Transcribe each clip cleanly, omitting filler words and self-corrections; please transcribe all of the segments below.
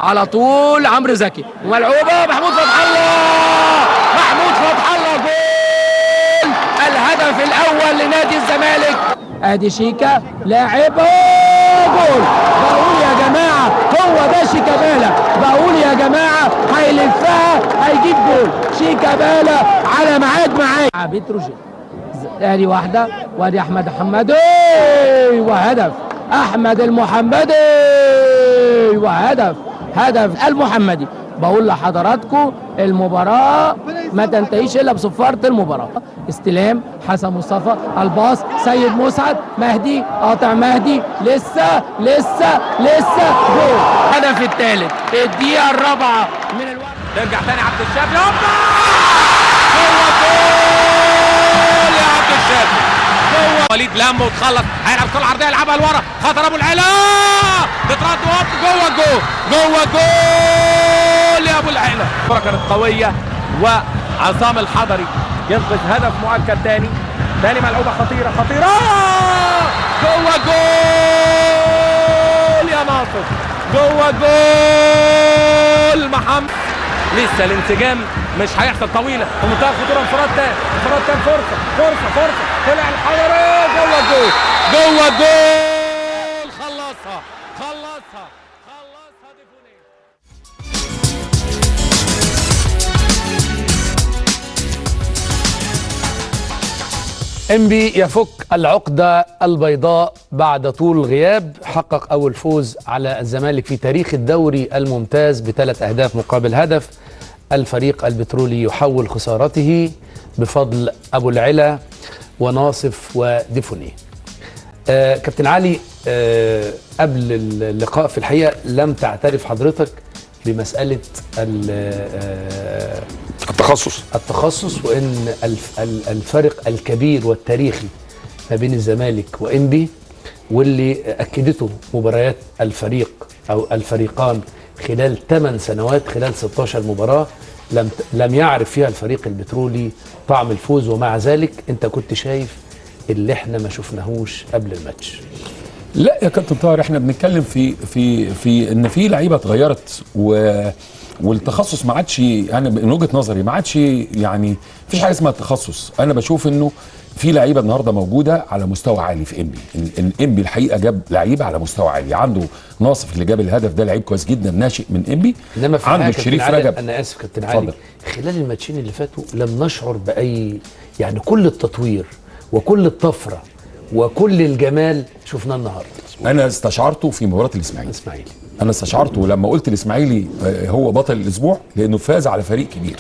على طول عمرو زكي وملعوبه محمود فتح الله، محمود فتح الله جول الهدف الاول لنادي الزمالك. ادي شيكا لاعبه جول. بقول يا جماعه هو ده شيكابالا، بقول يا جماعه هيلفها هيجيب جول. شيكابالا على ميعاد معاه بتروجيت. ادي واحده وادي احمد محمدي وهدف احمد المحمدي وهدف المحمدي. بقول لحضراتكم المباراه ما تنتهيش الا بصفاره المباراه. استلام حسن مصطفى، الباص سيد مسعد، مهدي قاطع، مهدي لسه جول. الهدف الثالث الدقيقه الرابعه من الوقت. نرجع تاني عبد الشافي، هوبا هو جول يا عبد الشافي. هو وليد لم وتخلص، هيلعب كره عرضيه يلعبها لورا، خطر ابو العلا تترد وهوب جوه جول يا ابو العلا. الكره كانت قويه وعصام الحضري ينقذ هدف مؤكد تاني ملعوبه خطيره جوه جول يا ناصر، جوه جول محمد. لسه الانسجام مش هيحصل طويله في منتهى الخطوره. انفراد تاني فرصه طلع الحضري جوه جول خلصها ديفوني. انبي يفك العقدة البيضاء بعد طول غياب، حقق أول فوز على الزمالك في تاريخ الدوري الممتاز ب3 أهداف مقابل هدف. الفريق البترولي يحول خسارته بفضل أبو العلا وناصف وديفوني. كابتن علي، قبل اللقاء في الحقيقة لم تعترف حضرتك بمسألة التخصص وان الفرق الكبير والتاريخي ما بين الزمالك وانبي، واللي اكدته مباريات الفريق او الفريقان خلال 8 سنوات، خلال 16 مباراه لم يعرف فيها الفريق البترولي طعم الفوز، ومع ذلك انت كنت شايف اللي احنا ما شفناهوش قبل الماتش. لا يا كابتن طاهر، احنا بنتكلم في ان في لعيبه اتغيرت والتخصص ما عادش، انا من وجهه نظري ما عادش، يعني مفيش حاجه اسمها التخصص. انا بشوف انه في لعيبه النهارده موجوده على مستوى عالي في انبي. الانبي الحقيقه جاب لعيبه على مستوى عالي. عنده ناصف اللي جاب الهدف ده لعيب كويس جدا ناشئ من انبي. انما في عنده شريف رجب. انا اسف كابتن علي، خلال الماتشين اللي فاتوا لم نشعر باي، يعني كل التطوير وكل الطفره وكل الجمال شفناه النهارده. انا استشعرته في مباراه الاسماعيلي. انا استشعرته لما قلت الاسماعيلي هو بطل الاسبوع، لانه فاز على فريق كبير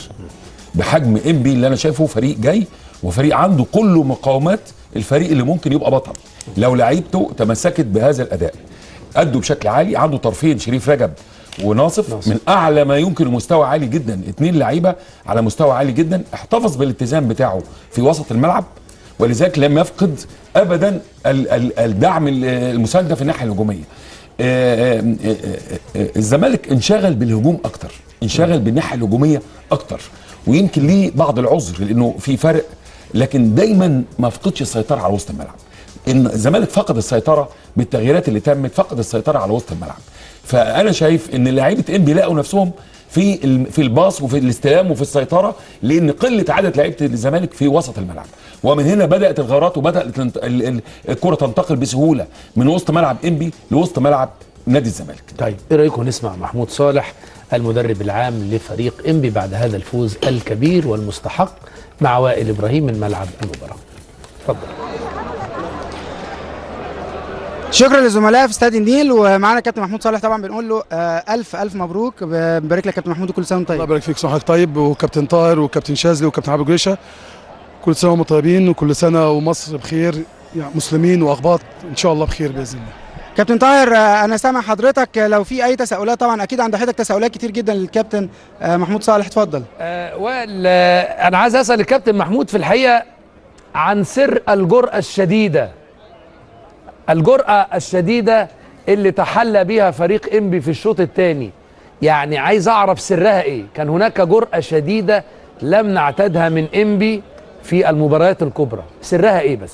بحجم انبي اللي انا شايفه فريق جاي وفريق عنده كل مقاومات الفريق اللي ممكن يبقى بطل لو لعيبته تمسكت بهذا الاداء. ادوا بشكل عالي، عنده طرفين شريف رجب وناصف من اعلى ما يمكن، مستوى عالي جدا، 2 لعيبه على مستوى عالي جدا. احتفظ بالاتزان بتاعه في وسط الملعب، ولذلك لم يفقد ابدا الدعم المسانده في الناحيه الهجوميه. الزمالك انشغل بالهجوم اكتر، انشغل بالناحيه الهجوميه اكتر، ويمكن ليه بعض العذر لانه في فرق، لكن دايما ما فقدش السيطره على وسط الملعب. ان الزمالك فقد السيطره بالتغييرات اللي تمت، فقد السيطره على وسط الملعب. فانا شايف ان لعيبه انبي لقوا نفسهم في الباص وفي الاستلام وفي السيطره، لان قله عدد لعيبه الزمالك في وسط الملعب، ومن هنا بدات الغارات وبدات الكره تنتقل بسهوله من وسط ملعب انبي لوسط ملعب نادي الزمالك. طيب ايه رايكم نسمع محمود صالح المدرب العام لفريق انبي بعد هذا الفوز الكبير والمستحق مع وائل ابراهيم من ملعب المباراه. اتفضل. شكرا للزملاء في استاد النيل، ومعانا كابتن محمود صالح. طبعا بنقول له الف مبروك، بنبارك لك كابتن محمود وكل سنه وانت طيب. الله يبارك فيك، صحتك طيب، وكابتن طاهر وكابتن شاذلي وكابتن عبد الجريشه، كل سنه وهم طيبين، وكل سنه ومصر بخير، يعني مسلمين واقباط ان شاء الله بخير باذن الله. كابتن طاهر، انا سامع حضرتك لو في اي تساؤلات، طبعا اكيد عند حضرتك تساؤلات كتير جدا للكابتن محمود صالح، اتفضل. انا عايز اسال الكابتن محمود في الحقيقه عن سر الجرأة الشديدة اللي تحلى بها فريق انبي في الشوط الثاني. يعني عايز اعرف سرها ايه؟ كان هناك جرأة شديدة لم نعتادها من انبي في المباريات الكبرى، سرها ايه بس؟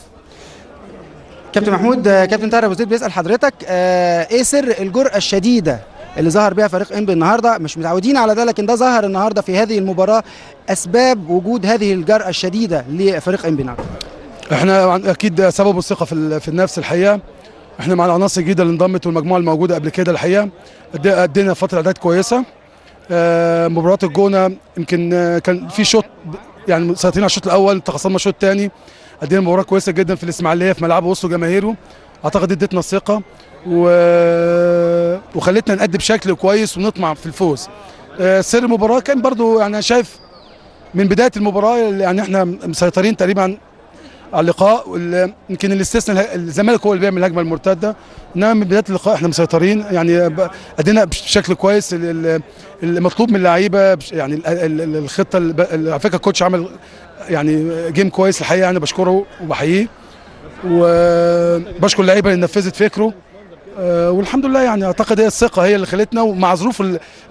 كابتن محمود، كابتن طاهر ابو زيد بيسال حضرتك ايه سر الجرأة الشديدة اللي ظهر بيها فريق انبي النهارده، مش متعودين على ده، لكن ده ظهر النهارده في هذه المباراه. اسباب وجود هذه الجرأه الشديده لفريق انبي النهارده؟ احنا اكيد سبب الثقه في النفس الحقيقه. احنا مع العناصر الجديده اللي انضمت والمجموعه الموجوده قبل كده الحقيقه ادينا فتره اعداد كويسه. مباراه الجونه يمكن كان في شوط يعني مسيطرين على الشوط الاول، تخصصنا الشوط الثاني، ادينا مباراه كويسه جدا في الاسماعيليه في ملعبه وسط جماهيره. اعتقد ادتنا الثقه وخلتنا نأدي بشكل كويس ونطمع في الفوز. سر المباراه كان برضو يعني انا شايف من بدايه المباراه يعني احنا مسيطرين تقريبا على اللقاء. يمكن الاستثناء الزمالك هو اللي بيعمل الهجمه المرتده، انما من بدايه اللقاء احنا مسيطرين يعني ادينا بشكل كويس. المطلوب من اللعيبه يعني الخطه على فكره الكوتش عمل يعني جيم كويس الحقيقه، انا بشكره وبحييه وبشكر اللعيبه اللي نفذت فكره. والحمد لله يعني اعتقد هي الثقه هي اللي خلتنا، ومع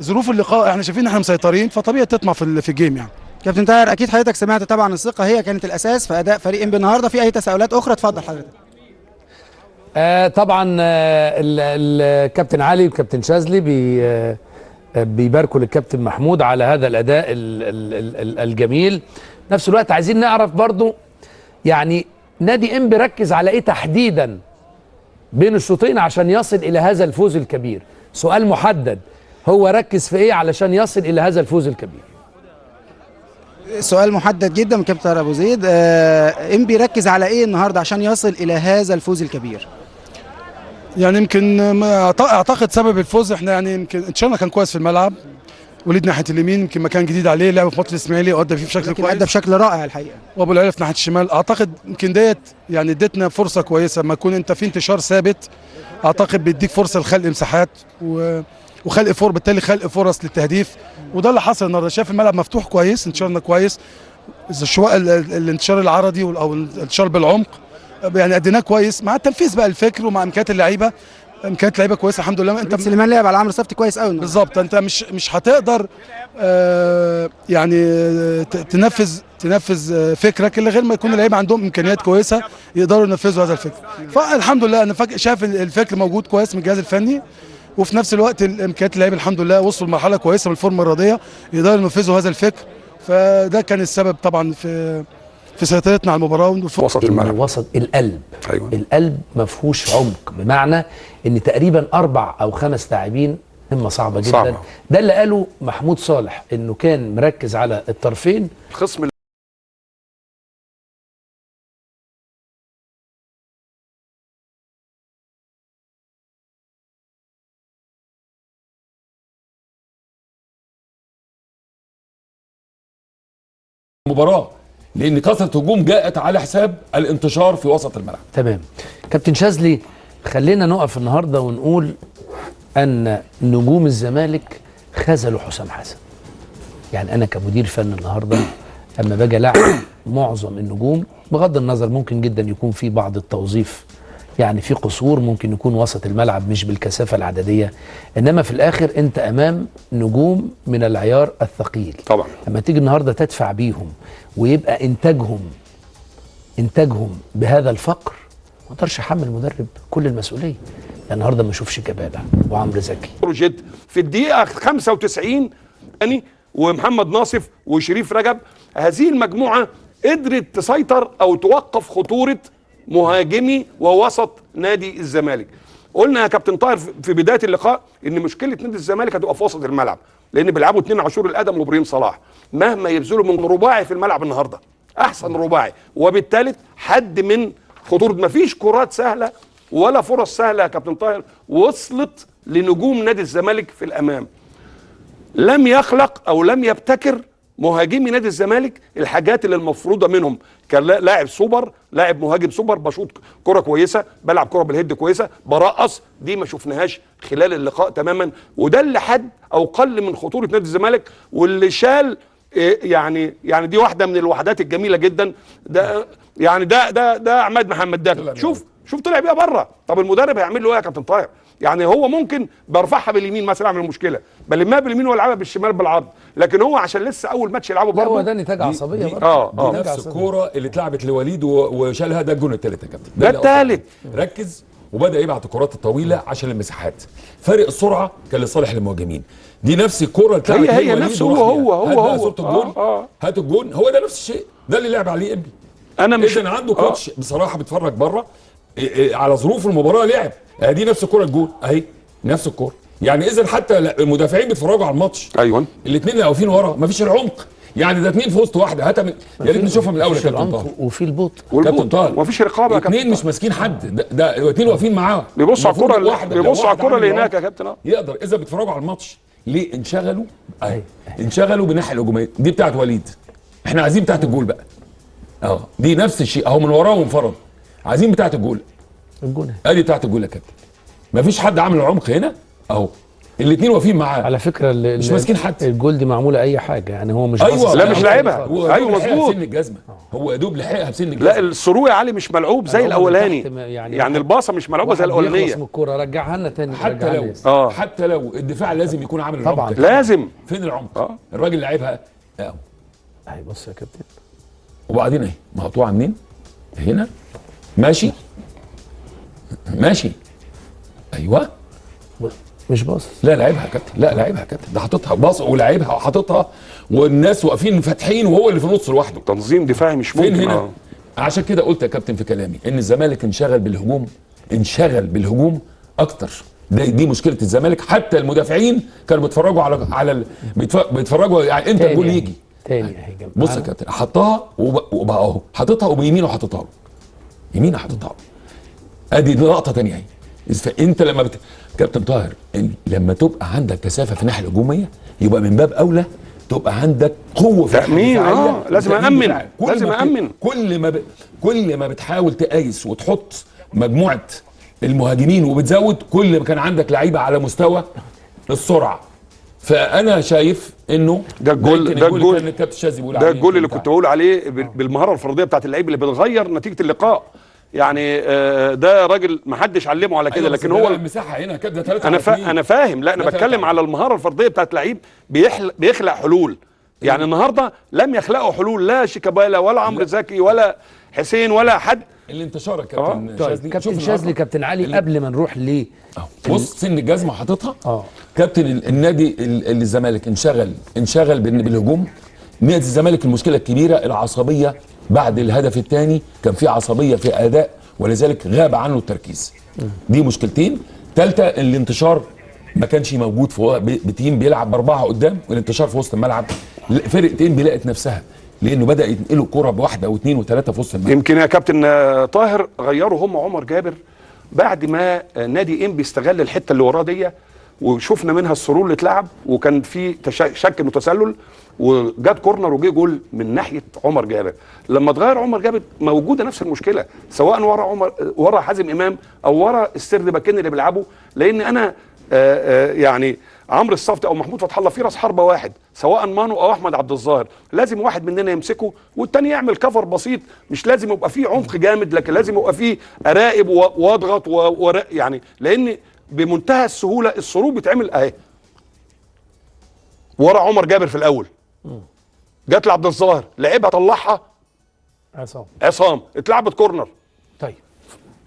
ظروف اللقاء احنا شايفين ان احنا مسيطرين، فطبيعي تطمع في الجيم يعني. كابتن طاهر، اكيد حضرتك سمعت طبعا الثقه هي كانت الاساس في اداء فريق انبي النهارده، في اي تساؤلات اخرى اتفضل حضرتك. طبعا الكابتن علي والكابتن شاذلي بيباركوا للكابتن محمود على هذا الاداء الجميل. نفس الوقت عايزين نعرف برضو يعني نادي انبي ركز على ايه تحديدا بين الشوطين عشان يصل الى هذا الفوز الكبير؟ سؤال محدد، هو ركز في ايه علشان يصل الى هذا الفوز الكبير؟ سؤال محدد جدا من كابتن ابو زيد. انبي ركز على ايه النهارده عشان يصل الى هذا الفوز الكبير؟ يعني يمكن اعتقد سبب الفوز احنا يعني يمكن انتشارنا كان كويس في الملعب، وليد ناحيه اليمين يمكن مكان جديد عليه، لعب في ماتش الاسماعيلي وادى فيه بشكل كويس، ادى بشكل رائع الحقيقه. وابو العلا في ناحيه الشمال، اعتقد يمكن ديت يعني ادتنا فرصه كويسه. لما يكون انت في انتشار ثابت اعتقد بيديك فرصه لخلق مساحات وخلق بالتالي خلق فرص للتهديف، وده اللي حصل النهارده. شايف الملعب مفتوح كويس، انتشارنا كويس، سواء الانتشار العرضي او الانتشار بالعمق يعني اديناه كويس، مع التنفيذ بقى الفكر ومع امكانيات اللعيبه. امكانيات لعيبه كويسه الحمد لله. انت سليمان لعب على عمرو صفتي كويس قوي بالظبط. انت مش هتقدر يعني تنفذ فكرك الا غير ما يكون اللعيبه عندهم امكانيات كويسه يقدروا ينفذوا هذا الفكر. فالحمد لله انا شايف الفكر موجود كويس من الجهاز الفني، وفي نفس الوقت امكانيات اللعيبه الحمد لله وصلوا لمرحله كويسه من الفورمه الرياضيه يقدروا ينفذوا هذا الفكر. فده كان السبب طبعا في سيطرتنا على المباراه وفي وسط الملعب، وسط القلب. أيوة. القلب ما فيهوش عمق، بمعنى ان تقريبا 4 أو 5 لاعبين مهمه صعبه جدا صعبة. ده اللي قاله محمود صالح، انه كان مركز على الطرفين. خصم المباراه، لان كثره هجوم جاءت على حساب الانتشار في وسط الملعب. تمام. كابتن شاذلي، خلينا نقف النهارده ونقول ان نجوم الزمالك خذلوا حسام حسن. يعني انا كمدير فن النهارده اما باجي العب معظم النجوم، بغض النظر ممكن جدا يكون في بعض التوظيف يعني في قصور، ممكن يكون وسط الملعب مش بالكثافه العدديه، انما في الاخر انت امام نجوم من العيار الثقيل. طبعا لما تيجي النهارده تدفع بيهم ويبقى انتاجهم بهذا الفقر، ما اقدرش احمل المدرب كل المسؤوليه. النهارده ما اشوفش كبابه وعمرو زكي بروجيت في الدقيقه 95 ومحمد ناصف وشريف رجب، هذه المجموعه قدرت تسيطر او توقف خطوره مهاجمي ووسط نادي الزمالك. قلنا يا كابتن طاهر في بدايه اللقاء ان مشكله نادي الزمالك هتبقى في وسط الملعب، لان بيلعبوا 2 عاشور الادم وابراهيم صلاح، مهما يبذلوا من رباعي في الملعب النهارده احسن رباعي، وبالتالي حد من خطوره. مفيش كرات سهله ولا فرص سهله يا كابتن طاهر وصلت لنجوم نادي الزمالك في الامام. لم يخلق او لم يبتكر مهاجمي نادي الزمالك الحاجات اللي المفروضه منهم. كان لاعب سوبر، لاعب مهاجم سوبر، بشوط كره كويسه، بلعب كره بالهيد كويسه، برقص، دي ما شفناهاش خلال اللقاء تماما. وده اللي حد او قل من خطوره نادي الزمالك، واللي شال يعني دي واحده من الوحدات الجميله جدا. ده يعني ده عماد محمد ده شوف طلع بيها بره. طب المدرب هيعمل له ايه يا كابتن طاهر؟ يعني هو ممكن برفعها باليمين مثلا اعمل مشكله، بلمها باليمين والعبها بالشمال بالعرض، لكن هو عشان لسه اول ماتش يلعبه برضه. هو ده نتاج عصبيه برضه. نفس الكوره اللي اتلعبت لوليد وشالها، ده الجون الثالث يا كابتن. ده الثالث. ركز وبدا يبعت الكرات الطويله عشان المساحات. فرق السرعه كان لصالح المهاجمين. دي نفس الكره اللي هي نفس هو صوره الجون. هات الجون، هو ده نفس الشيء، ده اللي لعب عليه انبي. انا مش اذا عنده كوتش بصراحه بيتفرج بره على ظروف المباراه لعب. دي نفس الكره الجون اهي، نفس الكره. يعني اذا حتى المدافعين بيتفرجوا على الماتش، ايوه الاثنين اللي واقفين ورا مفيش العمق. يعني ده اثنين في وسط واحده، هاتها من يا ريت نشوفها من الاول يا كابتن طاهر. وفي البطء كابتن طاهر ومفيش رقابه يا كابتن. اثنين مش ماسكين حد، ده اثنين واقفين معاه بيبصوا على الكره، بيبصوا على الكره اللي هناك يا كابتن. يقدر اذا بيتفرجوا على الماتش ليه انشغلوا؟ انشغلوا بالناحيه الهجوميه دي بتاعت وليد. احنا عايزين بتاعت الجول بقى. دي نفس الشيء اهو، من وراه وانفرد. عايزين بتاعت الجول. ادي بتاعت الجول يا كابتن. مفيش حد عامل العمق هنا اهو. الاثنين واقفين معاه على فكره، مش ماسكين حد. الجول دي معموله اي حاجه، يعني هو مش لا مش لاعبها. ايوه مظبوط، بسن الجزمه هو يا دوب لحقها بسن الجزمه. لا الثرو يا علي مش ملعوب زي الاولاني، يعني الباصه مش ملعوبه زي الاولانيه. اسم الكوره رجعها لنا تاني. حتى لو الدفاع لازم يكون عامل طبعا العمق. لازم. فين العمق؟ الراجل لعبها اهي. بص يا كابتن، وبعدين اهي مقطوعه منين؟ هنا ماشي ايوه مش باص. لا لعبها يا كابتن، لا لعبها يا كابتن، ده حاططها باص ولعبها وحاططها، والناس واقفين فاتحين وهو اللي في النص لوحده. تنظيم دفاعي مش ممكن. فين هنا؟ عشان كده قلت يا كابتن في كلامي ان الزمالك انشغل بالهجوم اكتر. دي مشكله الزمالك. حتى المدافعين كانوا بيتفرجوا بيتفرجوا يعني امتى الجول يجي تاني اهي جنب. بص يا كابتن، حطها وبقى اهو حاططها وبيمينه حاططها له، يمينه حاططها له. ادي لقطه ثانيه اهي. فانت لما كابتن طاهر لما تبقى عندك كثافه في الناحيه الهجوميه يبقى من باب اولى تبقى عندك قوه في تامين. لازم امن، لازم امن. كل ما بتحاول تقايس وتحط مجموعه المهاجمين وبتزود، كل ما كان عندك لعيبه على مستوى السرعه. فانا شايف انه ده الجول كان الكابتن شاذلي بيقول عليه، ده الجول اللي كنت بقول عليه بالمهاره الفرديه بتاعت اللعيب اللي بتغير نتيجه اللقاء. يعني ده راجل ما حدش علمه على كده. لكن هو المساحه هنا كده 3 انا فاهم. لا انا بتكلم على المهاره الفرديه بتاعت لعيب بيخلق حلول. يعني النهارده لم يخلقوا حلول، لا شيكابالا ولا عمرو زكي ولا حسين ولا حد. الانتشار يا كابتن شاذلي. كابتن شاذلي، كابتن علي، قبل ما نروح ليه بص سن الجزمه حاططها. كابتن النادي الزمالك انشغل بالهجوم. نادي الزمالك المشكله الكبيره العصبيه. بعد الهدف الثاني كان في عصبيه في اداء، ولذلك غاب عنه التركيز. دي مشكلتين. ثالثه الانتشار ما كانش موجود بتيم بيلعب ب4 قدام، والانتشار في وسط الملعب فرقتين بيلاقت نفسها، لانه بدا ينقلوا الكره بواحده واثنين وثلاثه في وسط الملعب. يمكن يا كابتن طاهر غيروا هم عمر جابر بعد ما نادي انبي استغل الحته اللي وراه دي، وشفنا منها السرور اللي اتلعب، وكان في شك انه تسلل، وجات كورنر وجه جول من ناحيه عمر جابر. لما اتغير عمر جابر موجوده نفس المشكله، سواء ورا حازم امام او ورا السرد باكين اللي بيلعبوا. لان انا يعني عمرو الصفتي او محمود فتح الله في راس حربه واحد، سواء مانو او احمد عبد الظاهر، لازم واحد مننا يمسكه والتاني يعمل كفر بسيط. مش لازم يبقى فيه عمق جامد، لكن لازم يبقى فيه اراقب واضغط يعني، لان بمنتهى السهوله السرور بيتعمل اهي ورا عمر جابر في الاول. جات لعبد الظاهر لعبها طلعها عصام اتلعبت كورنر.